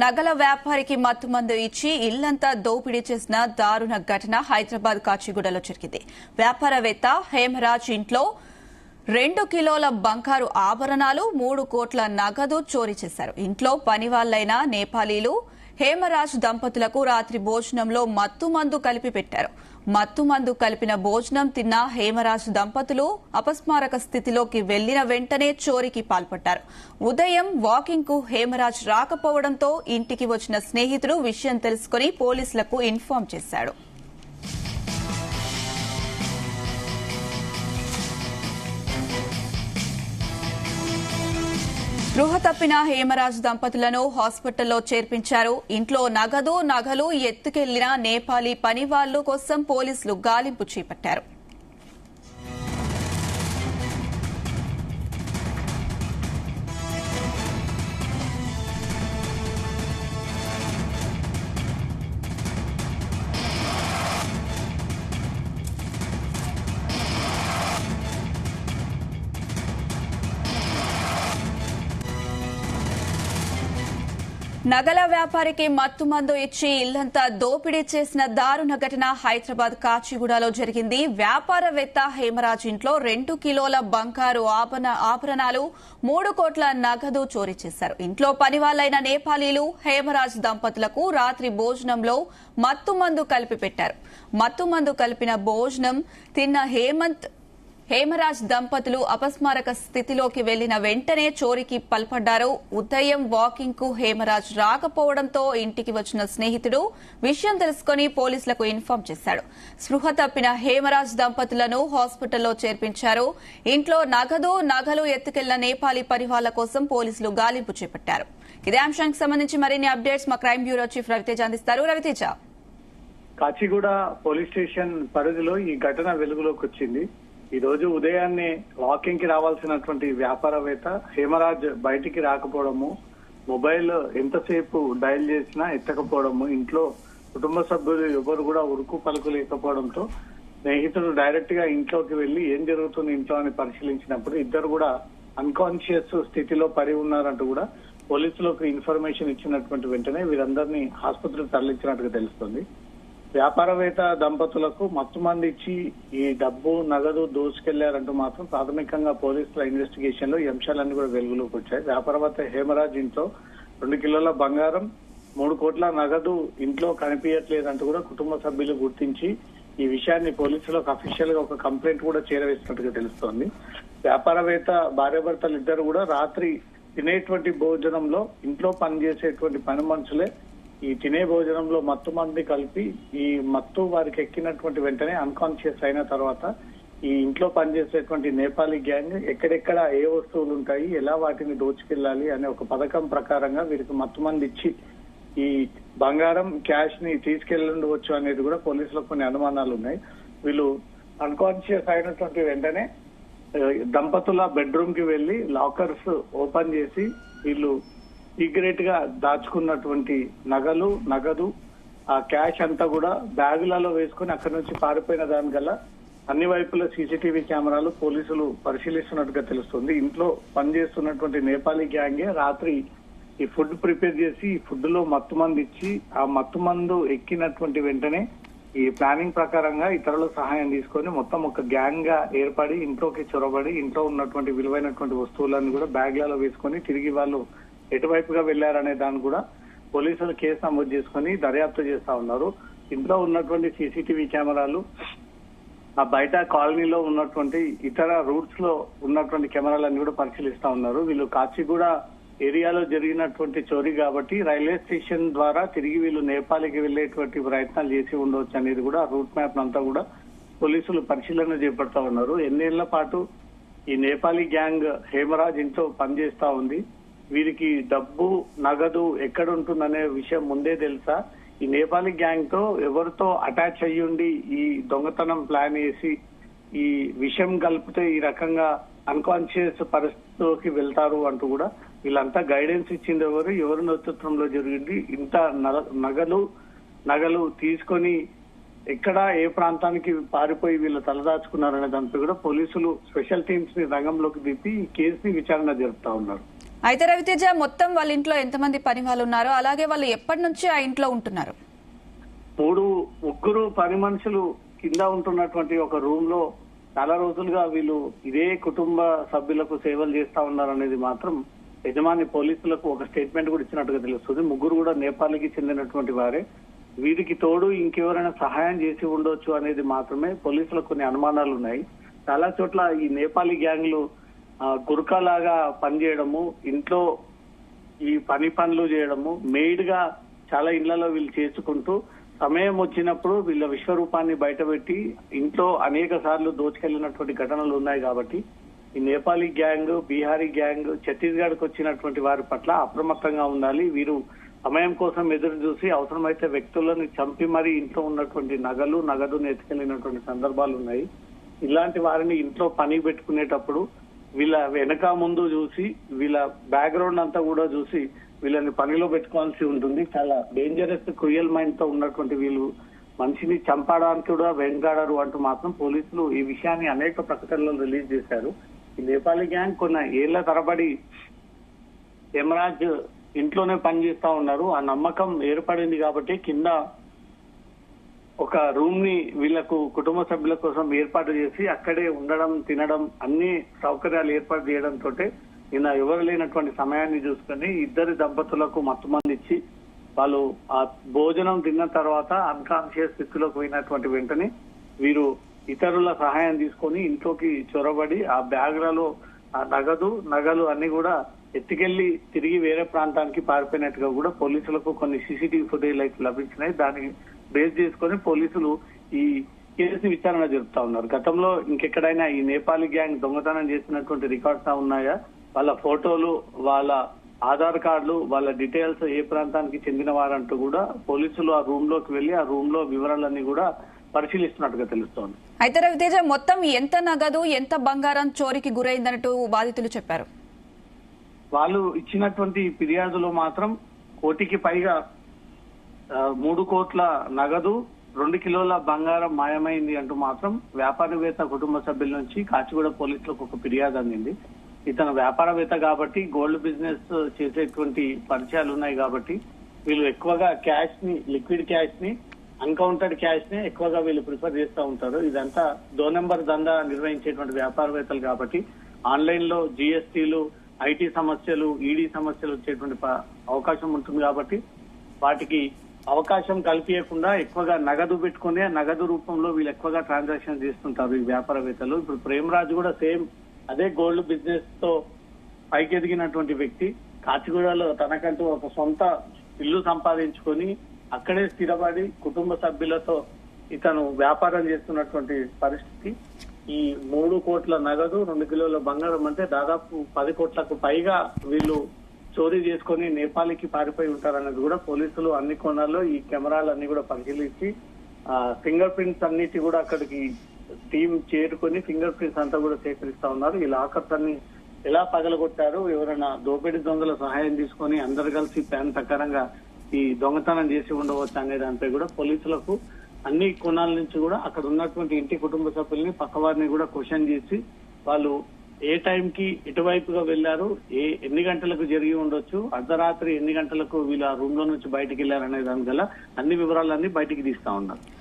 నగల వ్యాపారికి మత్తుమందు ఇచ్చి ఇల్లంతా దోపిడీ చేసిన దారుణ ఘటన హైదరాబాద్ కాచిగూడలో జరిగింది. వ్యాపారవేత్త హేమరాజ్ ఇంట్లో 2 కిలోల బంగారు ఆభరణాలు 3 కోట్ల నగదు చోరీ చేశారు. ఇంట్లో పనివాళ్లైన నేపాలీలు హేమరాజ్ దంపతులకు రాత్రి భోజనంలో మత్తుమందు కలిపి పెట్టారు. మత్తుమందు కలిపిన భోజనం తిన్న హేమరాజ్ దంపతులు అపస్మారక స్థితిలోకి వెళ్లిన వెంటనే చోరీకి పాల్పడ్డారు. ఉదయం వాకింగ్ కు హేమరాజ్ రాకపోవడంతో ఇంటికి వచ్చిన స్నేహితుడు విషయం తెలుసుకుని పోలీసులకు ఇన్ఫార్మ్ చేశాడు. స్పృహ తప్పిన హేమరాజ్ దంపతులను హాస్పిటల్లో చేర్పించారు. ఇంట్లో నగలు ఎత్తుకెళ్లిన నేపాలీ పనివాళ్లు కోసం పోలీసులు గాలింపు చేపట్టారు. నగల వ్యాపారికి మత్తుమందు ఇచ్చి ఇల్లంతా దోపిడీ చేసిన దారుణ ఘటన హైదరాబాద్ కాచిగూడలో జరిగింది. వ్యాపారవేత్త హేమరాజ్ ఇంట్లో 2 కిలోల బంగారు ఆభరణాలు 3 కోట్ల నగదు చోరీ చేశారు. ఇంట్లో పనివాళ్లైన నేపాలీలు హేమరాజ్ దంపతులకు రాత్రి భోజనంలో మత్తుమందు కలిపి పెట్టారు. మత్తుమందు కలిపిన భోజనం తిన్న హేమరాజ్ దంపతులు అపస్మారక స్థితిలోకి వెళ్లిన వెంటనే చోరీకి పాల్పడ్డారు. ఉదయం వాకింగ్ కు హేమరాజ్ రాకపోవడంతో ఇంటికి వచ్చిన స్నేహితుడు విషయం తెలుసుకుని పోలీసులకు ఇన్ఫార్మ్ చేశాడు. స్పృహ తప్పిన హేమరాజ్ దంపతులను హాస్పిటల్లో చేర్పించారు. ఇంట్లో నగలు ఎత్తుకెళ్లిన నేపాలీ పరివాళ్ల కోసం పోలీసులు గాలింపు చేపట్టారు. ఇదే అంశానికి సంబంధించి మరిన్ని అప్డేట్స్ మా క్రైమ్ బ్యూరో చీఫ్ రవితేజ అందిస్తారు. రవితేజ, కాచిగూడ పోలీస్ స్టేషన్ పరిధిలో ఈ ఘటన వెలుగులోకి వచ్చింది. ఈ రోజు ఉదయాన్నే వాకింగ్ కి రావాల్సినటువంటి వ్యాపారవేత్త హేమరాజ్ బయటికి రాకపోవడము, మొబైల్ ఎంతసేపు డయల్ చేసినా ఎత్తకపోవడము, ఇంట్లో కుటుంబ సభ్యులు ఎవరు కూడా ఉరుకు పలుకు లేకపోవడంతో స్నేహితుడు డైరెక్ట్ గా ఇంట్లోకి వెళ్లి ఏం జరుగుతుంది ఇంట్లో అని పరిశీలించినప్పుడు ఇద్దరు కూడా అన్కాన్షియస్ స్థితిలో పడి ఉన్నారంటూ కూడా పోలీసులకు ఇన్ఫర్మేషన్ ఇచ్చినటువంటి వెంటనే వీరందరినీ ఆసుపత్రికి తరలించినట్టుగా తెలుస్తుంది. వ్యాపారవేత్త దంపతులకు మత్తుమంది ఇచ్చి ఈ డబ్బు నగదు దోచుకెళ్లారంటూ మాత్రం ప్రాథమికంగా పోలీసుల ఇన్వెస్టిగేషన్ లో ఈ అంశాలన్నీ కూడా వెలుగులోకి వచ్చాయి. వ్యాపారవేత్త హేమరాజ్ ఇంట్లో 2 కిలోల బంగారం 3 కోట్ల నగదు ఇంట్లో కనిపించట్లేదంటూ కూడా కుటుంబ సభ్యులు గుర్తించి ఈ విషయాన్ని పోలీసులకు అఫీషియల్ గా ఒక కంప్లైంట్ కూడా చేరవేసినట్టుగా తెలుస్తోంది. వ్యాపారవేత్త భార్యాభర్తలు ఇద్దరు కూడా రాత్రి తినేటువంటి భోజనంలో ఇంట్లో పనిచేసేటువంటి పని మనుషులే ఈ తినే భోజనంలో మత్తు మంది కలిపి ఈ మత్తు వారికి ఎక్కినటువంటి వెంటనే అన్కాన్షియస్ అయిన తర్వాత ఈ ఇంట్లో పనిచేసేటువంటి నేపాలీ గ్యాంగ్ ఎక్కడెక్కడ ఏ వస్తువులు ఉంటాయి, ఎలా వాటిని దోచుకెళ్లాలి అనే ఒక పథకం ప్రకారంగా వీరికి మత్తు మంది ఇచ్చి ఈ బంగారం క్యాష్ ని తీసుకెళ్లవచ్చు అనేది కూడా పోలీసులకు కొన్ని అనుమానాలు ఉన్నాయి. వీళ్ళు అన్కాన్షియస్ అయినటువంటి వెంటనే దంపతుల బెడ్రూమ్ కి వెళ్లి లాకర్స్ ఓపెన్ చేసి వీళ్ళు సీక్రెట్ గా దాచుకున్నటువంటి నగదు ఆ క్యాష్ అంతా కూడా బ్యాగులలో వేసుకుని అక్కడి నుంచి పారిపోయిన దానికల్లా అన్ని వైపుల సీసీటీవీ కెమెరాలు పోలీసులు పరిశీలిస్తున్నట్టుగా తెలుస్తుంది. ఇంట్లో పనిచేస్తున్నటువంటి నేపాలీ గ్యాంగే రాత్రి ఈ ఫుడ్ ప్రిపేర్ చేసి ఈ ఫుడ్ లో మత్తుమందు ఇచ్చి ఆ మత్తుమందు ఎక్కినటువంటి వెంటనే ఈ ప్లానింగ్ ప్రకారంగా ఇతరుల సహాయం తీసుకొని మొత్తం ఒక గ్యాంగ్ గా ఏర్పడి ఇంట్లోకి చొరబడి ఇంట్లో ఉన్నటువంటి విలువైనటువంటి వస్తువులను కూడా బ్యాగ్లలో వేసుకొని తిరిగి వాళ్ళు ఎటువైపుగా వెళ్లారనే దాన్ని కూడా పోలీసులు కేసు నమోదు చేసుకుని దర్యాప్తు చేస్తా ఉన్నారు. ఇంట్లో ఉన్నటువంటి సీసీటీవీ కెమెరాలు, ఆ బయట కాలనీలో ఉన్నటువంటి ఇతర రూట్స్ లో ఉన్నటువంటి కెమెరాలన్నీ కూడా పరిశీలిస్తా ఉన్నారు. వీళ్ళు కాచిగూడ ఏరియాలో జరిగినటువంటి చోరీ కాబట్టి రైల్వే స్టేషన్ ద్వారా తిరిగి వీళ్ళు నేపాల్కి వెళ్లేటువంటి ప్రయత్నాలు చేసి ఉండవచ్చు అనేది కూడా రూట్ మ్యాప్ అంతా కూడా పోలీసులు పరిశీలన చేపడతా ఉన్నారు. ఎన్నేళ్ల పాటు ఈ నేపాలీ గ్యాంగ్ హేమరాజ్ ఇంట్లో పనిచేస్తా ఉంది. వీరికి డబ్బు నగదు ఎక్కడ ఉంటుందనే విషయం ముందే తెలుసా? ఈ నేపాలీ గ్యాంగ్ తో ఎవరితో అటాచ్ అయ్యుండి ఈ దొంగతనం ప్లాన్ చేసి ఈ విషయం కలిపితే ఈ రకంగా అన్కాన్షియస్ పరిస్థితిలోకి వెళ్తారు అంటూ కూడా వీళ్ళంతా గైడెన్స్ ఇచ్చింది ఎవరు నేతృత్వంలో జరిగింది. ఇంత నగలు తీసుకొని ఎక్కడ ఏ ప్రాంతానికి పారిపోయి వీళ్ళు తలదాచుకున్నారనే దానిపై కూడా పోలీసులు స్పెషల్ టీమ్స్ ని రంగంలోకి దింపి ఈ కేసుని విచారణ జరుపుతా ఉన్నారు. అయితే రవితేజ, మొత్తం వాళ్ళ ఇంట్లో ఎంతమంది పని వాళ్ళు ఉన్నారో, అలాగే వాళ్ళు ఎప్పటి నుంచి ఆ ఇంట్లో ఉంటున్నారు? ముగ్గురు పని మనుషులు కింద ఉంటున్నటువంటి ఒక రూమ్ లో చాలా రోజులుగా వీళ్ళు ఇదే కుటుంబ సభ్యులకు సేవలు చేస్తా ఉన్నారనేది మాత్రం యజమాని పోలీసులకు ఒక స్టేట్మెంట్ కూడా ఇచ్చినట్టుగా తెలుస్తుంది. ముగ్గురు కూడా నేపాల్కి చెందినటువంటి వారే. వీరికి తోడు ఇంకెవరైనా సహాయం చేసి ఉండొచ్చు అనేది మాత్రమే పోలీసులకు కొన్ని అనుమానాలు ఉన్నాయి. చాలా చోట్ల ఈ నేపాలీ గ్యాంగ్లు గుర్కా లాగా పనిచేయడము, ఇంట్లో ఈ పనులు చేయడము, మెయిడ్ గా చాలా ఇళ్లలో వీళ్ళు చేసుకుంటూ సమయం వచ్చినప్పుడు వీళ్ళ విశ్వరూపాన్ని బయటపెట్టి ఇంట్లో అనేక సార్లు దోచుకెళ్లినటువంటి ఘటనలు ఉన్నాయి. కాబట్టి ఈ నేపాలీ గ్యాంగ్, బీహారీ గ్యాంగ్ ఛత్తీస్గఢ్కి వచ్చినటువంటి వారి పట్ల అప్రమత్తంగా ఉండాలి. వీరు సమయం కోసం ఎదురు చూసి అవసరమైతే వ్యక్తులను చంపి మరీ ఇంట్లో ఉన్నటువంటి నగదును ఎత్తుకెళ్లినటువంటి సందర్భాలు ఉన్నాయి. ఇలాంటి వారిని ఇంట్లో పని పెట్టుకునేటప్పుడు వీళ్ళ వెనక ముందు చూసి, వీళ్ళ బ్యాక్గ్రౌండ్ అంతా కూడా చూసి వీళ్ళని పనిలో పెట్టుకోవాల్సి ఉంటుంది. చాలా డేంజరస్, క్రూయల్ మైండ్ తో ఉన్నటువంటి వీళ్ళు మనిషిని చంపడానికి కూడా వెంటాడారు అంటూ మాత్రం పోలీసులు ఈ విషయాన్ని అనేక ప్రకటనలు రిలీజ్ చేశారు. ఈ నేపాలీ గ్యాంగ్ కొన్ని ఏళ్ల తరబడి హేమరాజ్ ఇంట్లోనే పనిచేస్తా ఉన్నారు. ఆ నమ్మకం ఏర్పడింది కాబట్టి కింద ఒక రూమ్ ని వీళ్లకు కుటుంబ సభ్యుల కోసం ఏర్పాటు చేసి అక్కడే ఉండడం, తినడం, అన్ని సౌకర్యాలు ఏర్పాటు చేయడంతో నిన్న ఎవరు లేనటువంటి సమయాన్ని చూసుకుని ఇద్దరు దంపతులకు మత్తుమంది ఇచ్చి వాళ్ళు ఆ భోజనం తిన్న తర్వాత అన్కాన్షియస్ స్థితిలోకి పోయినటువంటి వెంటనే వీరు ఇతరుల సహాయం తీసుకొని ఇంట్లోకి చొరబడి ఆ బ్యాగ్లలో ఆ నగలు అన్ని కూడా ఎత్తుకెళ్లి తిరిగి వేరే ప్రాంతానికి పారిపోయినట్టుగా కూడా పోలీసులకు కొన్ని సీసీటీవీ ఫుటేజ్ లభించినాయి. దాన్ని బేస్ చేసుకుని పోలీసులు ఈ కేసుని విచారణ జరుపుతా ఉన్నారు. గతంలో ఇంకెక్కడైనా ఈ నేపాలీ గ్యాంగ్ దొంగతనం చేసినటువంటి రికార్డ్స్ ఉన్నాయా, వాళ్ళ ఫోటోలు, వాళ్ళ ఆధార్ కార్డులు, వాళ్ళ డీటెయిల్స్ ఏ ప్రాంతానికి చెందిన వారంటూ కూడా పోలీసులు ఆ రూమ్ లోకి వెళ్లి ఆ రూమ్ లో వివరాలన్నీ కూడా పరిశీలిస్తున్నట్టుగా తెలుస్తోంది. అయితే రవితేజ, మొత్తం ఎంత నగదు, ఎంత బంగారం చోరీకి గురైందన్నట్టు బాధితులు చెప్పారు? వాళ్ళు ఇచ్చినటువంటి ఫిర్యాదులో మాత్రం 1 కోటికి పైగా 3 కోట్ల నగదు, 2 కిలోల బంగారం మాయమైంది అంటూ మాత్రం వ్యాపారవేత్త కుటుంబ సభ్యుల నుంచి కాచిగూడ పోలీసులకు ఒక ఫిర్యాదు అందింది. ఇతను వ్యాపారవేత్త కాబట్టి గోల్డ్ బిజినెస్ చేసేటువంటి పరిచయాలు ఉన్నాయి కాబట్టి వీళ్ళు ఎక్కువగా క్యాష్ ని, లిక్విడ్ క్యాష్ ని, అన్కౌంటెడ్ క్యాష్ ని ఎక్కువగా వీళ్ళు ప్రిఫర్ చేస్తూ ఉంటారు. ఇదంతా 2 నెంబర్ దందా నిర్వహించేటువంటి వ్యాపారవేత్తలు కాబట్టి ఆన్లైన్ లో జిఎస్టీలు, ఐటీ సమస్యలు, ఈడీ సమస్యలు వచ్చేటువంటి అవకాశం ఉంటుంది. కాబట్టి వాటికి అవకాశం కల్పించకుండా ఎక్కువగా నగదు పెట్టుకునే నగదు రూపంలో వీళ్ళు ఎక్కువగా ట్రాన్సాక్షన్ చేస్తుంటారు ఈ వ్యాపారవేత్తలు. ఇప్పుడు ప్రేమరాజు కూడా సేమ్ అదే గోల్డ్ బిజినెస్ తో పైకెదిగినటువంటి వ్యక్తి. కాచిగూడలో తనకంటూ ఒక సొంత ఇల్లు సంపాదించుకొని అక్కడే స్థిరపడి కుటుంబ సభ్యులతో ఇతను వ్యాపారం చేస్తున్నటువంటి పరిస్థితి. ఈ 3 కోట్ల నగదు, 2 కిలోల బంగారం అంటే దాదాపు 10 కోట్లకు పైగా వీళ్ళు చోరీ చేసుకుని నేపాల్కి పారిపోయి ఉంటారన్నది కూడా పోలీసులు అన్ని కోణాల్లో ఈ కెమెరాలన్నీ కూడా పరిశీలించి ఫింగర్ ప్రింట్స్ అన్నిటి కూడా అక్కడికి టీం చేరుకొని ఫింగర్ ప్రింట్స్ అంతా కూడా సేకరిస్తా ఉన్నారు. ఈ లాకర్స్ అన్ని ఎలా పగలగొట్టారు, ఎవరైనా దోపిడీ దొంగల సహాయం తీసుకొని అందరు కలిసి ప్లాన్ ప్రకారంగా ఈ దొంగతనం చేసి ఉండవచ్చు అనే దానిపై కూడా పోలీసులకు అన్ని కోణాల నుంచి కూడా అక్కడ ఉన్నటువంటి ఇంటి కుటుంబ సభ్యుల్ని, పక్కవారిని కూడా క్వశ్చన్ చేసి వాళ్ళు ఏ టైంకి ఎటువైపుగా వెళ్లారు, ఎన్ని గంటలకు జరిగి ఉండొచ్చు, అర్ధరాత్రి ఎన్ని గంటలకు వీళ్ళు ఆ రూమ్ లో నుంచి బయటకు వెళ్లారనే దాని గల అన్ని వివరాలన్నీ బయటికి తీస్తా ఉన్నారు.